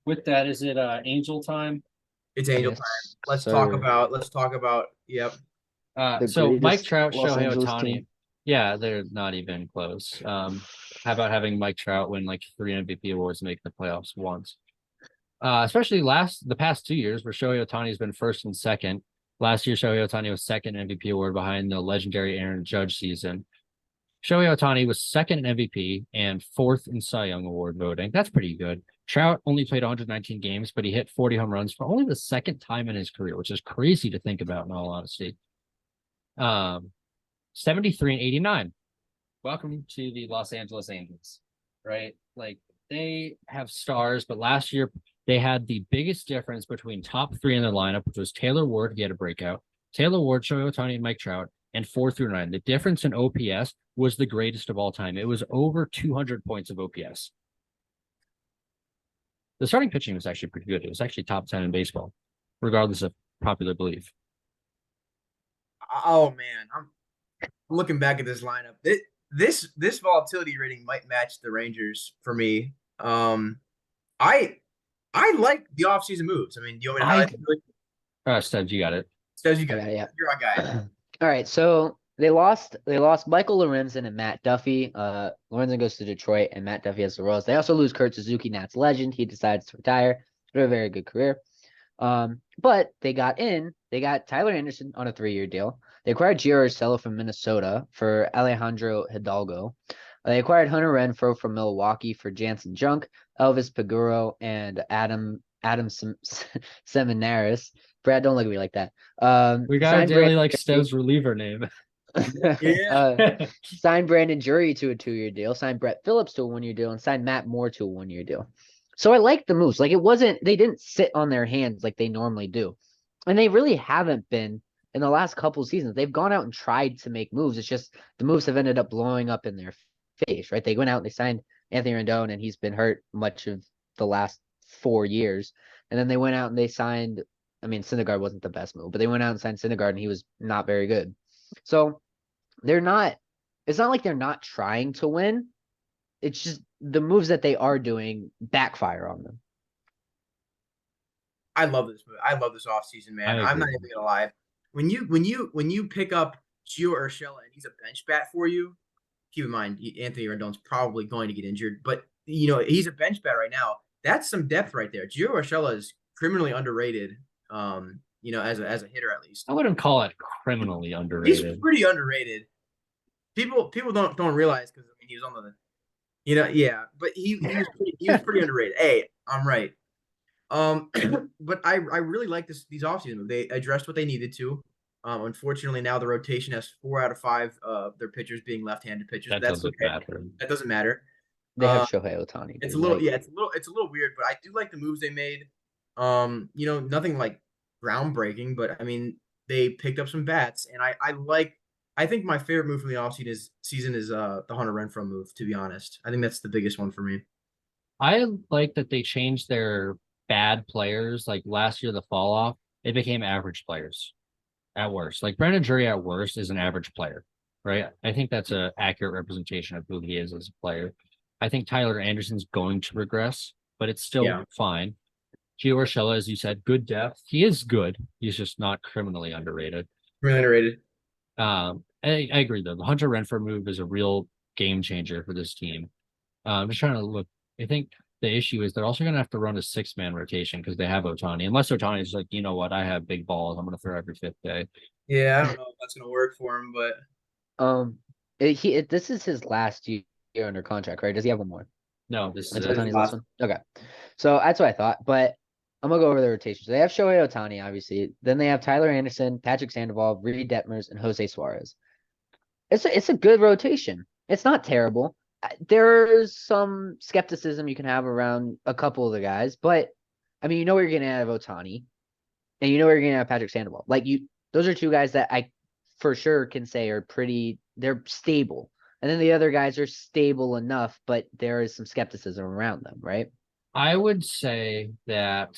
with that, is it Angel time? It's Angel time. Yes, Let's talk sir. about. Let's talk about. Yep. The So Mike greatest Trout, Los Shohei Angeles Ohtani. team. Yeah, they're not even close. How about having Mike Trout win like three MVP awards and make the playoffs once? Especially the past 2 years where Shohei Ohtani has been first and second. Last year, Shohei Ohtani was second MVP award behind the legendary Aaron Judge season. Shohei Ohtani was second in MVP and fourth in Cy Young Award voting. That's pretty good. Trout only played 119 games, but he hit 40 home runs for only the second time in his career, which is crazy to think about in all honesty. 73 and 89. Welcome to the Los Angeles Angels, right? Like they have stars, but last year they had the biggest difference between top three in their lineup, which was Taylor Ward, he had a breakout, Taylor Ward, Shohei Ohtani, and Mike Trout, and 4 through 9. The difference in OPS was the greatest of all time. It was over 200 points of OPS. The starting pitching was actually pretty good. It was actually top 10 in baseball, regardless of popular belief. Oh man, I'm looking back at this lineup. This volatility rating might match the Rangers for me. I I like the offseason moves. I mean, do you want me to I highlight them really? Stubbs, you got it. Says you got Okay, yeah. you're our guy. All right, so they lost Michael Lorenzen and Matt Duffy. Lorenzen goes to Detroit and Matt Duffy has the Royals. They also lose Kurt Suzuki, Nats legend. He decides to retire. But a very good career. But they got Tyler Anderson on a 3-year deal. They acquired Gio Urshela from Minnesota for Alejandro Hidalgo. They acquired Hunter Renfroe from Milwaukee for Jansen Junk, Elvis Paguro, and Adam Seminaris. Brad, don't look at me like that. We got a Signed daily Brandon like Stubbs reliever name. Yeah. Signed Brandon Drury to a 2-year deal, signed Brett Phillips to a 1-year deal, and signed Matt Moore to a 1-year deal. So I like the moves. Like they didn't sit on their hands like they normally do. And they really haven't been in the last couple of seasons. They've gone out and tried to make moves. It's just the moves have ended up blowing up in their face, right? They went out and they signed Anthony Rendon, and he's been hurt much of the last 4 years. And then they went out and they signed, I mean, Syndergaard wasn't the best move, but they went out and signed Syndergaard, and he was not very good. So they're not, it's not like they're not trying to win. It's just the moves that they are doing backfire on them. I love this move. I love this offseason, man. I I'm not agree. even gonna lie. When you pick up Gio Urshela and he's a bench bat for you, keep in mind Anthony Rendon's probably going to get injured, but he's a bench bat right now. That's some depth right there. Gio Urshela is criminally underrated. As a hitter at least. I wouldn't call it criminally He's underrated. pretty underrated. People don't realize because I mean he was on the yeah, but he was pretty underrated. Hey, I'm right. Um, but I really like these offseason moves. They addressed what they needed to. Unfortunately, now the rotation has 4 out of 5 their pitchers being left-handed pitchers. That That's doesn't okay. matter. That doesn't matter. They have Uh, Shohei Ohtani, it's a dude. little Like, yeah, it's a little weird, but I do like the moves they made. Nothing like groundbreaking, but I mean they picked up some bats, and I think my favorite move from the offseason is the Hunter Renfroe move. To be honest, I think that's the biggest one for me. I like that they changed their bad players. Like last year, the fall off, they became average players at worst. Like Brandon Drury at worst is an average player, right? I think that's an accurate representation of who he is as a player. I think Tyler Anderson's going to regress, but it's still Yeah, fine. Gio Urshela, as you said, good depth. He is good. He's just not criminally underrated. really underrated. I agree though. The Hunter Renfroe move is a real game changer for this team. I'm just trying to look. I think the issue is they're also going to have to run a 6-man rotation because they have Otani. Unless Otani is like, you know what, I have big balls. I'm going to throw every fifth day. Yeah, I don't know if that's gonna work for him, but um, this is his last year under contract, right? Does he have one more? No, this is That's this it. is Otani's last last. one. Okay, so that's what I thought. But I'm gonna go over the rotations. They have Shohei Ohtani, obviously. Then they have Tyler Anderson, Patrick Sandoval, Reed Detmers, and Jose Suarez. It's a good rotation. It's not terrible. There's some skepticism you can have around a couple of the guys, but I mean, you know what you're getting out of Otani, and you know what you're getting out of Patrick Sandoval. Those are two guys that I for sure can say are pretty. They're stable, and then the other guys are stable enough, but there is some skepticism around them, right? I would say that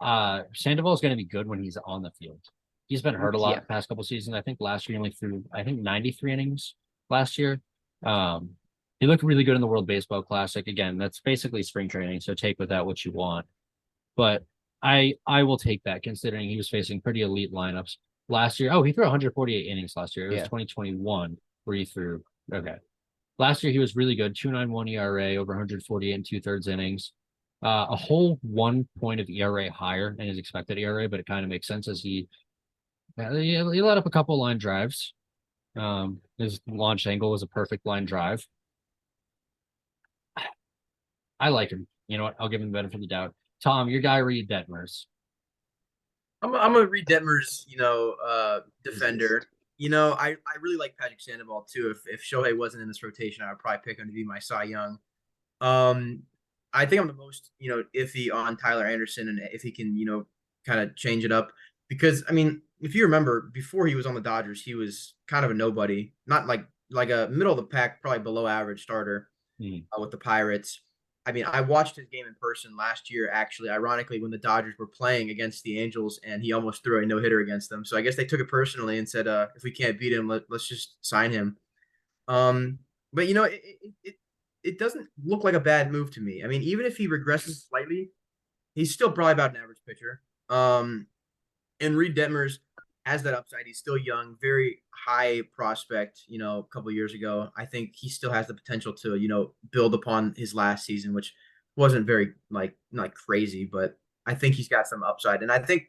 Sandoval is going to be good when he's on the field. He's been hurt a lot Yeah. the past couple seasons. I think last year he only threw 93 innings last year. Um, He looked really good in the World Baseball Classic. Again, that's basically spring training, so take with that what you want. But I will take that considering he was facing pretty elite lineups last year. Oh, he threw 148 innings last year. It was Yeah. 2021 where he threw. Okay. Last year he was really good. 2.91 ERA, over 148 and 2/3 innings. A whole 1 point of ERA higher than his expected ERA, but it kind of makes sense as he let up a couple line drives. His launch angle was a perfect line drive. I like him. You know what? I'll give him the benefit of the doubt. Tom, your guy Reed Detmers. I'm a Reed Detmers, defender. I really like Patrick Sandoval too. If Shohei wasn't in this rotation, I would probably pick him to be my Cy Young. I think I'm the most, iffy on Tyler Anderson and if he can, kind of change it up. Because I mean, if you remember, before he was on the Dodgers, he was kind of a nobody, not like a middle of the pack, probably below average starter with the Pirates. I mean, I watched his game in person last year, actually, ironically, when the Dodgers were playing against the Angels, and he almost threw a no-hitter against them. So I guess they took it personally and said, if we can't beat him, let's just sign him. But it doesn't look like a bad move to me. I mean, even if he regresses slightly, he's still probably about an average pitcher. And Reed Detmers has that upside. He's still young, very high prospect, a couple years ago. I think he still has the potential to, build upon his last season, which wasn't very not crazy, but I think he's got some upside. And I think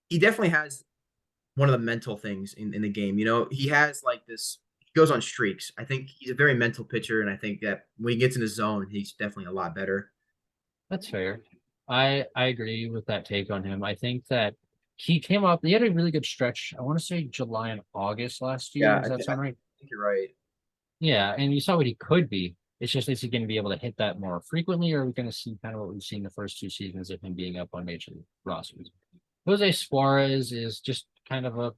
he definitely has one of the mental things in the game. He has this, he goes on streaks. I think he's a very mental pitcher, and I think that when he gets in his zone, he's definitely a lot better. That's fair. I agree with that take on him. I think that he came up, he had a really good stretch. I want to say July and August last year. Does that sound right? I think you're right. Yeah, and you saw what he could be. It's just, is he going to be able to hit that more frequently, or are we going to see kind of what we've seen the first 2 seasons of him being up on major league rosters? Jose Suarez is just kind of a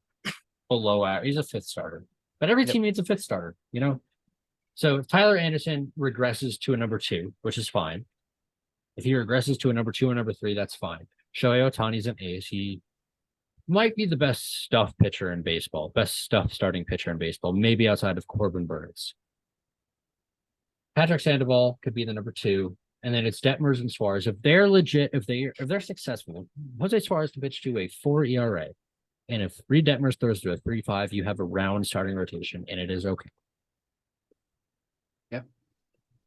below average. He's a fifth starter, but every team needs a fifth starter, So if Tyler Anderson regresses to a number 2, which is fine. If he regresses to a number 2 or number 3, that's fine. Shohei Ohtani's an ace. He might be the best stuff pitcher in baseball, best stuff starting pitcher in baseball, maybe outside of Corbin Burns. Patrick Sandoval could be the number 2, and then it's Detmers and Suarez. If they're legit, if they're successful, Jose Suarez can pitch to a 4 ERA, and if Reed Detmers throws to a 3.5, you have a round starting rotation, and it is okay. Yeah,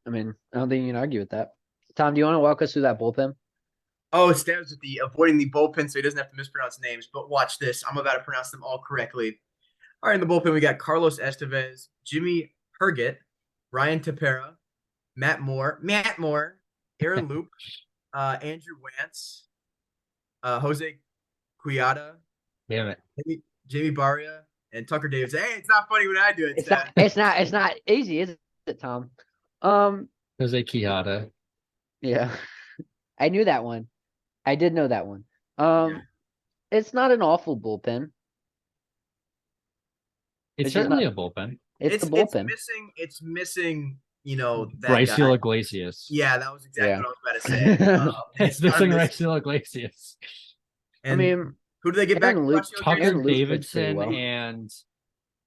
I mean, I don't think you can argue with that. Tom, do you want to walk us through that bullpen? Oh, it stands with the avoiding the bullpen so he doesn't have to mispronounce names. But watch this. I'm about to pronounce them all correctly. All right, in the bullpen, we got Carlos Estevez, Jimmy Herget, Ryan Tepera, Matt Moore, Aaron Loop, Andrew Wantz, Jose Cuyata, Damn it. Jamie Barria, and Tucker Davis. Hey, it's not funny when I do it. It's not easy, is it, Tom? Jose Quijada. Yeah. I knew that one. I did know that one. Yeah. It's not an awful bullpen. It's just certainly not- a bullpen. It's the bullpen. It's missing, that Raisel guy. Iglesias. Yeah, that was exactly Yeah. what I was about to say. It's missing Raisel Iglesias. I mean, who do they get back? Aaron Luke- Horacio Tucker Aaron Luke pitched pretty Davidson well. and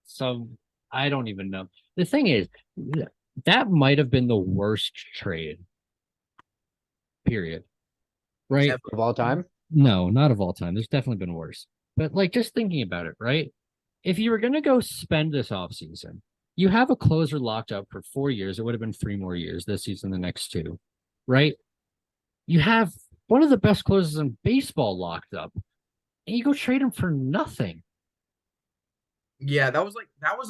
some, I don't even know. The thing is, that might have been the worst trade. Period. Right? of all time. No, not of all time. There's definitely been worse. But just thinking about it, right? If you were gonna go spend this offseason, you have a closer locked up for 4 years. It would have been 3 more years this season, the next 2, right? You have one of the best closers in baseball locked up, and you go trade him for nothing. Yeah, that was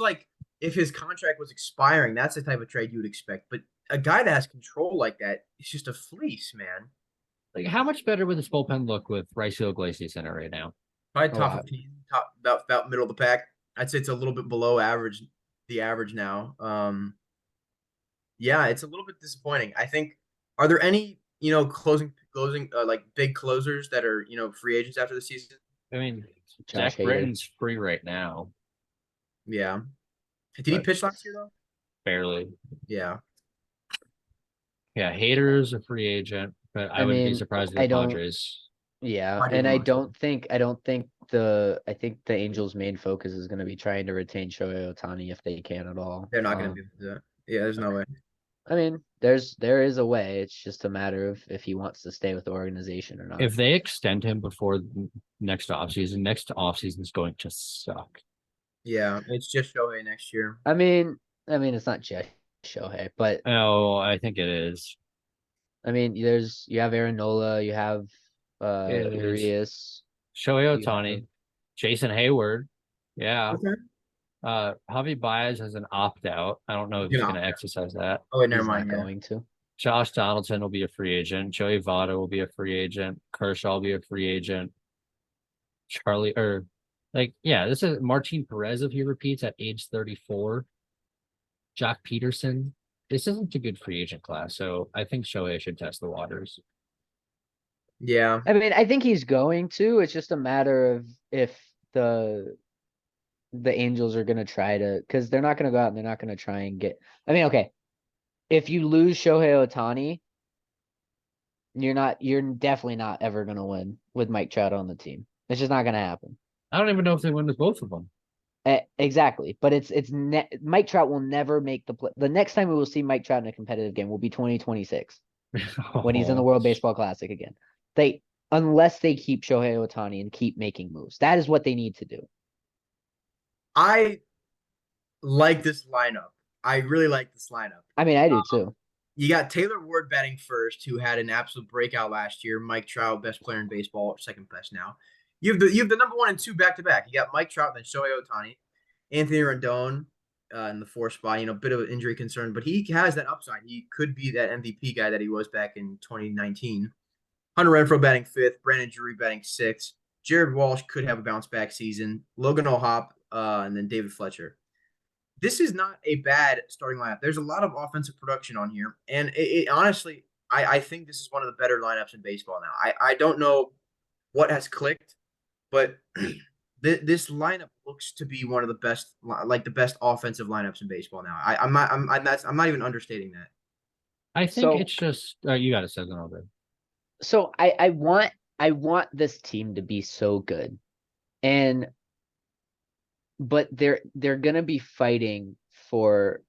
like if his contract was expiring, that's the type of trade you would expect. But a guy that has control like that is just a fleece, man. How much better would this bullpen look with Raisel Iglesias in it right now? Probably A top lot. 15, top about middle of the pack. I'd say it's a little bit below average, the average now. Yeah, it's a little bit disappointing. I think. Are there any closing like big closers that are free agents after the season? I mean, Josh Zach Hader. Britton's free right now, Yeah. Did he But- pitch last year though? barely. Yeah. Yeah, Hader's a free agent, but I wouldn't be mean, surprised if I the don't- Padres. Yeah, Why and didn't I Moxley? don't think I think the Angels' main focus is going to be trying to retain Shohei Ohtani if they can at all. They're not going to do that. Yeah, there's no way. I mean, there is a way. It's just a matter of if he wants to stay with the organization or not. If they extend him before next offseason is going to suck. Yeah, it's just Shohei next year. I mean, it's not just Shohei, but Oh, I think it is. I mean, you have Aaron Nola, you have It is. Urias. Shohei You Ohtani, have- Jason Hayward. Yeah. Okay. Javi Baez has an opt out. I don't know if he's Yeah. going to exercise that. Oh, wait, never He's mind. not Yeah. going to. Josh Donaldson will be a free agent. Joey Votto will be a free agent. Kershaw will be a free agent. This is Martin Perez if he repeats at age 34. Jock Peterson. This isn't a good free agent class, so I think Shohei should test the waters. Yeah. I mean, I think he's going to. It's just a matter of if the Angels are gonna try to, because they're not gonna go out and they're not gonna try and get. I mean, okay, if you lose Shohei Ohtani, you're definitely not ever gonna win with Mike Trout on the team. It's just not gonna happen. I don't even know if they win with both of them. Exactly, but Mike Trout will never make the play. The next time we will see Mike Trout in a competitive game will be 2026 when he's in the World Baseball Classic again. Unless they keep Shohei Ohtani and keep making moves, that is what they need to do. I like this lineup. I really like this lineup. I mean, I do too. You got Taylor Ward batting first, who had an absolute breakout last year. Mike Trout, best player in baseball, second best now. You have the number 1 and 2 back to back. You got Mike Trout, then Shohei Ohtani, Anthony Rendon in the 4th spot. Bit of an injury concern, but he has that upside. He could be that MVP guy that he was back in 2019. Hunter Renfroe batting 5th, Brandon Drury batting 6th. Jared Walsh could have a bounce back season. Logan O'Hoppe, and then David Fletcher. This is not a bad starting lineup. There's a lot of offensive production on here, and honestly, I think this is one of the better lineups in baseball now. I don't know what has clicked, but this lineup looks to be one of the best, like the best offensive lineups in baseball now. I'm not even understating that. I think it's just you got to say something over. So I want this team to be so good, but they're gonna be fighting for,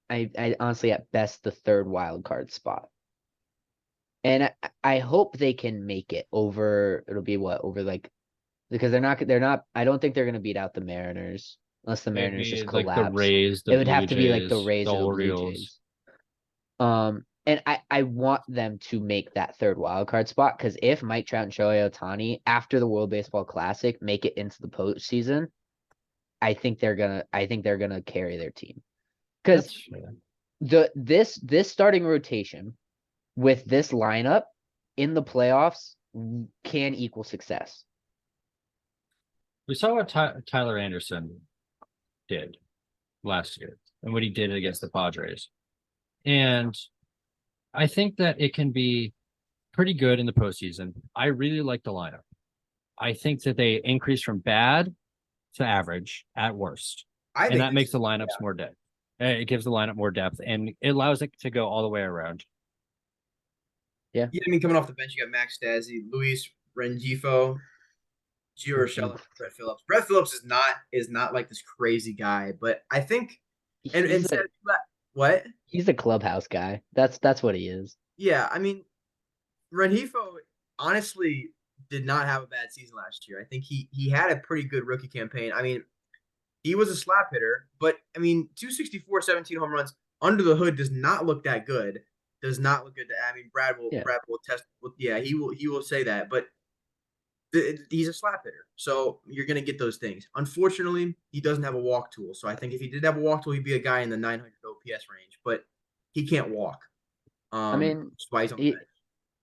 I honestly at best the 3rd wild card spot, and I hope they can make it over. It'll be because they're not. I don't think they're gonna beat out the Mariners unless the Mariners just collapse. Like the Rays, it would have to be like the Jays, Rays the or the Blue Orioles. Jays. And I want them to make that 3rd wild card spot, because if Mike Trout and Shohei Ohtani after the World Baseball Classic make it into the postseason, I think they're gonna carry their team, because this starting rotation with this lineup in the playoffs can equal success. We saw what Tyler Anderson did last year and what he did against the Padres. And I think that it can be pretty good in the postseason. I really like the lineup. I think that they increase from bad to average at worst. And that makes the lineups more depth. It gives the lineup more depth, and it allows it to go all the way around. Yeah, I mean, coming off the bench, you got Max Stassi, Luis Rengifo, Gio Urshela, Brett Phillips. Brett Phillips is not like this crazy guy, but I think what? He's a clubhouse guy. That's what he is. Yeah, I mean, Rengifo honestly did not have a bad season last year. I think he had a pretty good rookie campaign. I mean, he was a slap hitter, but I mean, 264, 17 home runs under the hood does not look that good. Does not look good. I mean, Brad will test. Yeah, he will say that, but he's a slap hitter, so you're gonna get those things. Unfortunately, he doesn't have a walk tool. So I think if he did have a walk tool, he'd be a guy in the 900 OPS range, but he can't walk. I mean, that's why he's on the bench.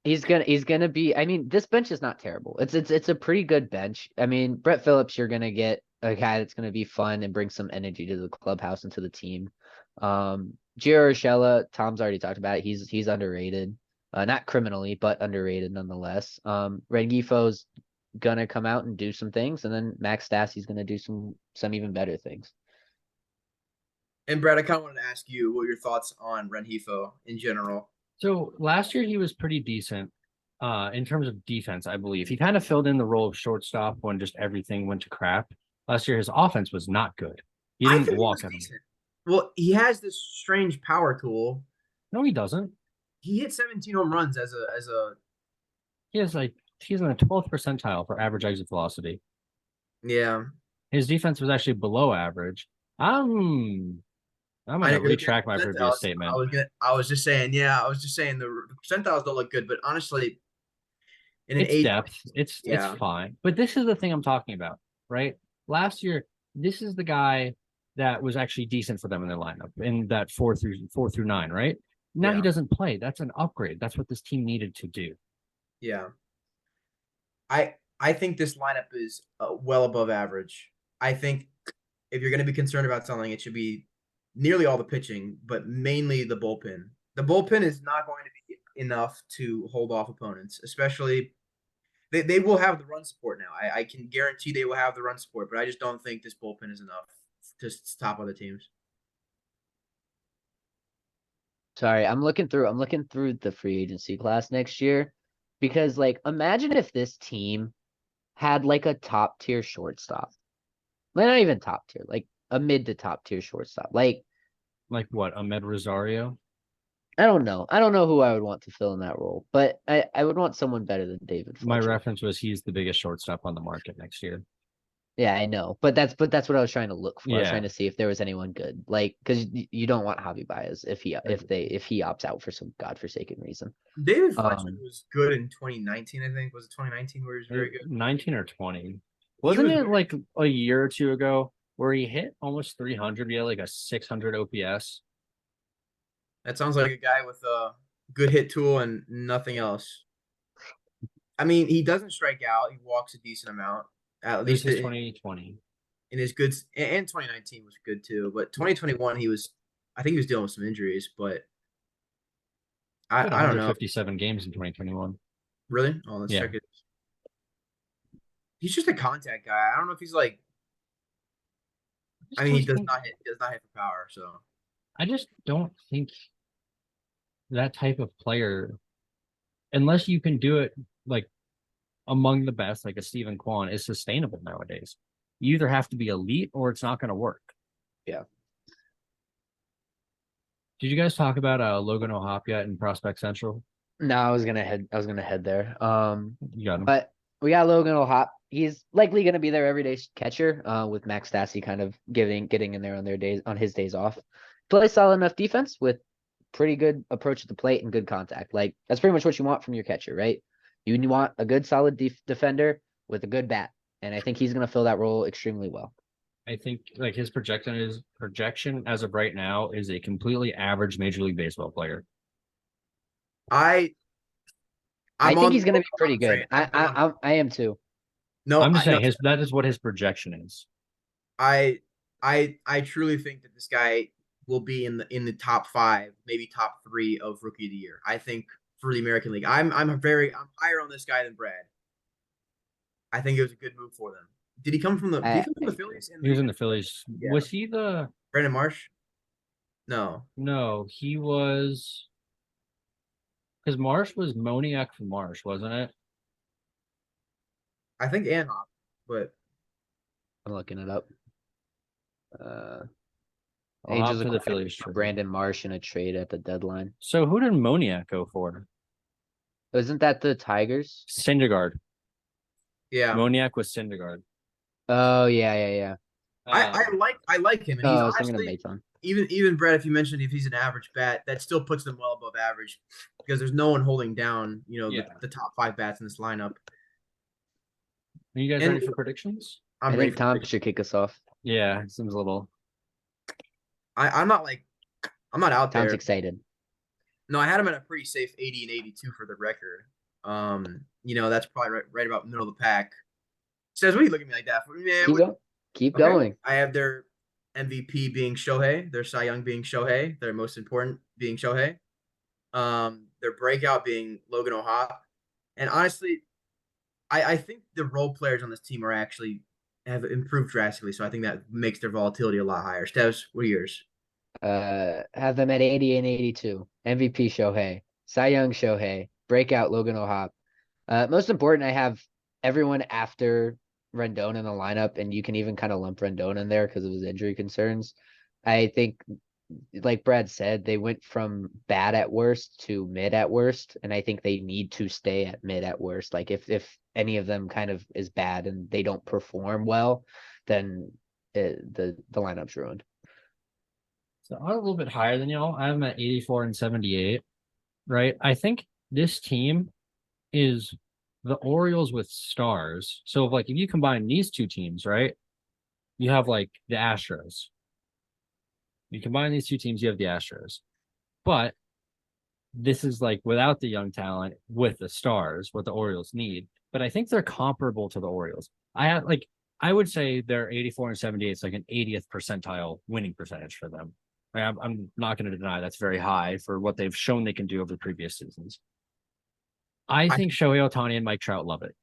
He's gonna be. I mean, this bench is not terrible. It's a pretty good bench. I mean, Brett Phillips, you're gonna get a guy that's gonna be fun and bring some energy to the clubhouse and to the team. Gio Urshela, Tom's already talked about it. He's underrated, not criminally, but underrated nonetheless. Rengifo's gonna come out and do some things, and then Max Stassi's gonna do some even better things. And Brad, I kind of wanted to ask you what your thoughts on Rengifo in general. So last year he was pretty decent in terms of defense, I believe. He kind of filled in the role of shortstop when just everything went to crap. Last year his offense was not good. He didn't walk him. Well, he has this strange power tool No, he doesn't. He hit 17 home runs as a He's in the 12th percentile for average exit velocity. yeah. His defense was actually below average. I'm I gonna didn't really get retract my previous percentiles. statement. I was just saying, yeah, I was just saying the percentiles don't look good, but honestly, in an It's eight, depth. It's yeah, fine. But this is the thing I'm talking about, right? Last year, this is the guy that was actually decent for them in their lineup in that 4 through 9, right? Now he yeah, doesn't play. That's an upgrade. That's what this team needed to do. yeah. I think this lineup is well above average. I think if you're going to be concerned about something, it should be nearly all the pitching, but mainly the bullpen. The bullpen is not going to be enough to hold off opponents, especially they will have the run support now. I can guarantee they will have the run support, but I just don't think this bullpen is enough to stop other teams. Sorry, I'm looking through the free agency class next year because like imagine if this team had like a top tier shortstop. Like not even top tier, like a mid to top tier shortstop. Like Like what? Ahmed Rosario? I don't know. I don't know who I would want to fill in that role, but I would want someone better than David My Fletcher. reference was he's the biggest shortstop on the market next year. Yeah, I know. But that's what I was trying to look for. I was Yeah. trying to see if there was anyone good. Like because you don't want Javi Baez if he opts out for some godforsaken reason. David Fletcher Um, was good in 2019, I think. Was it 2019 where he was very good? 19 or 20. He Wasn't was it very- like a year or two ago where he hit almost 300? He had like a 600 OPS. That sounds like a guy with a good hit tool and nothing else. I mean, he doesn't strike out. He walks a decent amount. At This least is in 2020. his goods, and 2019 was good too. But 2021, I think he was dealing with some injuries. But He had I don't know. 157 games in 2021. Really? Oh, let's Yeah. check it. He's just a contact guy. I don't know if he's like. I mean, he does not hit. He does not hit for power. So I just don't think that type of player, unless you can do it like among the best, like a Stephen Kwan, is sustainable nowadays. You either have to be elite or it's not going to work. Yeah. Did you guys talk about Logan O'Hop yet in Prospect Central? No, I was gonna head there. You got him. But we got Logan O'Hop. He's likely gonna be their everyday catcher, with Max Stassi kind of getting in there on his days off. Play solid enough defense with pretty good approach at the plate and good contact. Like that's pretty much what you want from your catcher, right? You want a good solid defender with a good bat. And I think he's gonna fill that role extremely well. I think like his projection as of right now is a completely average Major League Baseball player. I think he's gonna be pretty good. I am too. No, I'm just saying that is what his projection is. I truly think that this guy will be in the top 5, maybe top 3 of Rookie of the Year. I think for the American League, I'm higher on this guy than Brad. I think it was a good move for them. Did he come from the? Did he come from the Phillies? He was in the Phillies. Yeah. Was he the? Brandon Marsh? No. No, he was. Because Marsh was Moniak from Marsh, wasn't it? I think Anhop, but I'm looking it up. O'Hop Angels to the acquired Phillies. Brandon Marsh in a trade at the deadline. So who did Moniak go for? Isn't that the Tigers? Syndergaard. yeah, Moniak was Syndergaard. Oh yeah. I like him, and Oh, he's I was thinking of honestly Maton. even Brad. If you mentioned if he's an average bat, that still puts them well above average because there's no one holding down Yeah. the top 5 bats in this lineup. Are you guys And- ready for predictions? I'm I ready think for Tom predictions. should kick us off. Yeah, seems a little. I'm not out Tom's there. excited. No, I had him at a pretty safe 80 and 82 for the record. That's probably right about middle of the pack. Says, what are you looking at me like that for? Man, Keep going. Keep okay. going. I have their MVP being Shohei, their Cy Young being Shohei, their most important being Shohei. Their breakout being Logan O'Hop. And honestly, I think the role players on this team have improved drastically. So I think that makes their volatility a lot higher. Stevs, what are yours? Have them at 80 and 82. MVP Shohei, Cy Young Shohei, breakout Logan O'Hop. Most important, I have everyone after Rendon in the lineup, and you can even kind of lump Rendon in there because of his injury concerns. I think like Brad said, they went from bad at worst to mid at worst, and I think they need to stay at mid at worst. Like if any of them kind of is bad and they don't perform well, then the lineup's ruined. So I'm a little bit higher than y'all. I'm at 84 and 78, right? I think this team is the Orioles with stars. So if you combine these two teams, right? You have like the Astros. You combine these two teams, you have the Astros. But this is like without the young talent with the stars, what the Orioles need. But I think they're comparable to the Orioles. I would say they're 84 and 78. It's like an 80th percentile winning percentage for them. I'm not going to deny that's very high for what they've shown they can do over the previous seasons. I think Shohei Ohtani and Mike Trout love it.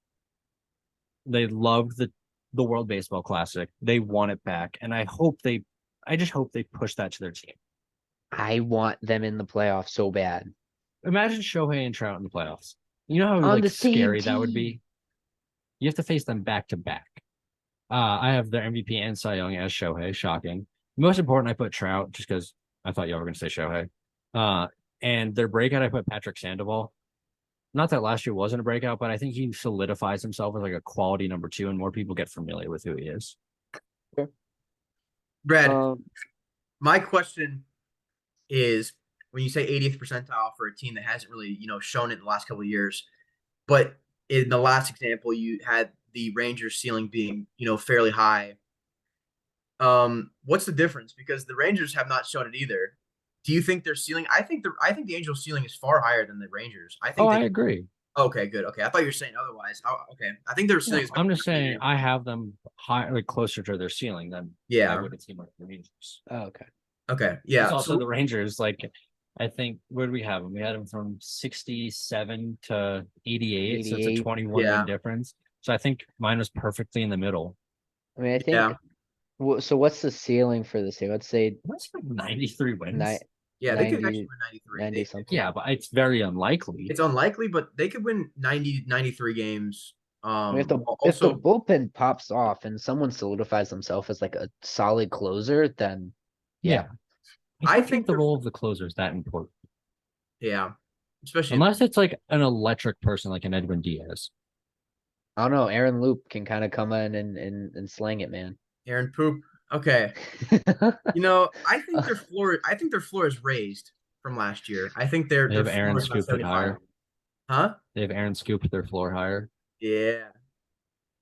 They loved the World Baseball Classic. They want it back, and I just hope they push that to their team. I want them in the playoffs so bad. Imagine Shohei and Trout in the playoffs. You know how On the same scary that would team. be? You have to face them back to back. I have their MVP and Cy Young as Shohei. Shocking. Most important, I put Trout just because I thought y'all were going to say Shohei. And their breakout, I put Patrick Sandoval. Not that last year wasn't a breakout, but I think he solidifies himself as like a quality number 2, and more people get familiar with who he is. Brad, Um, my question is, when you say 80th percentile for a team that hasn't really, shown it in the last couple of years, but in the last example, you had the Rangers ceiling being, fairly high. What's the difference? Because the Rangers have not shown it either. Do you think their ceiling? I think the Angels' ceiling is far higher than the Rangers. I think. I agree. Okay, good. Okay, I thought you were saying otherwise. Okay, I think their ceiling is. I'm just saying I have them high, closer to their ceiling than I would a team like the Rangers. oh, okay. Okay, yeah. It's also the Rangers. I think where do we have them? We had them from 67 to 88, so it's a 88. 21 win difference. So I think mine was perfectly in the middle. I mean, I think. So what's the ceiling for this team? Let's say What's 93 wins? Yeah, they could 90 actually win 93. 90 something. Yeah, but it's very unlikely. It's unlikely, but they could win 93 games. I mean, if the bullpen pops off and someone solidifies themselves as like a solid closer, then yeah. I think the role of the closer is that important. Yeah, especially unless it's like an electric person like an Edwin Diaz. I don't know. Aaron Loop can kind of come in and slang it, man. Aaron Poop. Okay. I think their floor is raised from last year. I think they have Aaron scooped it higher. Huh? They have Aaron scooped their floor higher. Yeah.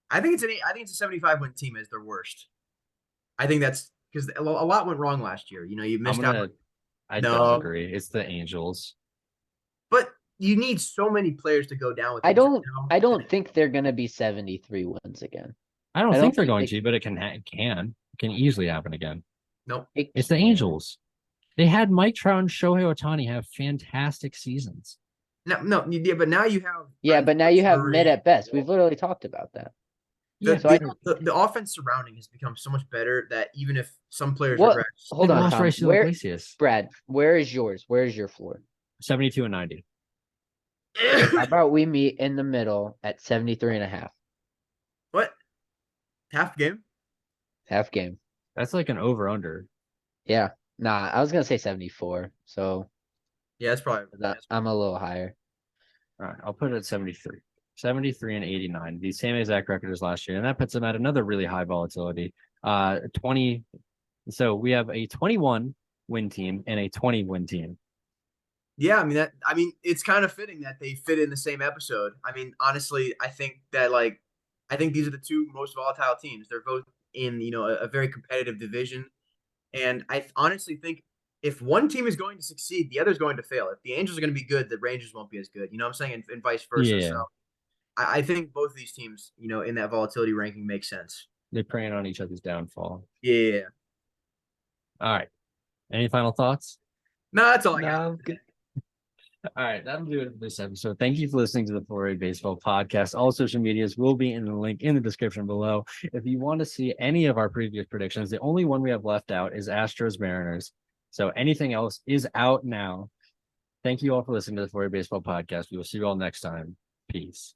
I think it's a 75 win team as their worst. I think that's because a lot went wrong last year. You missed out. I don't agree. It's the Angels. But you need so many players to go down with. I don't think they're gonna be 73 wins again. I don't think they're going to, but it can easily happen again. Nope. It's the Angels. They had Mike Trout and Shohei Ohtani have fantastic seasons. No, yeah, but now you have. Yeah, but now you have mid at best. We've literally talked about that. The offense surrounding has become so much better that even if some players regress. Hold on, Tom. Brad, where is yours? Where is your floor? 72 and 90. How about we meet in the middle at 73.5? What? Half game? Half game. That's like an over-under. Yeah. Nah, I was going to say 74. So. Yeah, that's probably. I'm a little higher. All right, I'll put it at 73. 73 and 89. The same exact record as last year. And that puts them at another really high volatility. 20. So we have a 21 win team and a 20 win team. Yeah, I mean, it's kind of fitting that they fit in the same episode. I mean, honestly, I think that I think these are the two most volatile teams. They're both in, a very competitive division. And I honestly think if one team is going to succeed, the other is going to fail. If the Angels are going to be good, the Rangers won't be as good. You know what I'm saying? And vice versa. Yeah. So I think both of these teams, in that volatility ranking make sense. They're preying on each other's downfall. Yeah. All right. Any final thoughts? No, that's all I got. Good. All right, that'll do it for this episode. Thank you for listening to the 4A Baseball Podcast. All social medias will be in the link in the description below. If you want to see any of our previous predictions, the only one we have left out is Astros Mariners. So anything else is out now. Thank you all for listening to the 4A Baseball Podcast. We will see you all next time. Peace.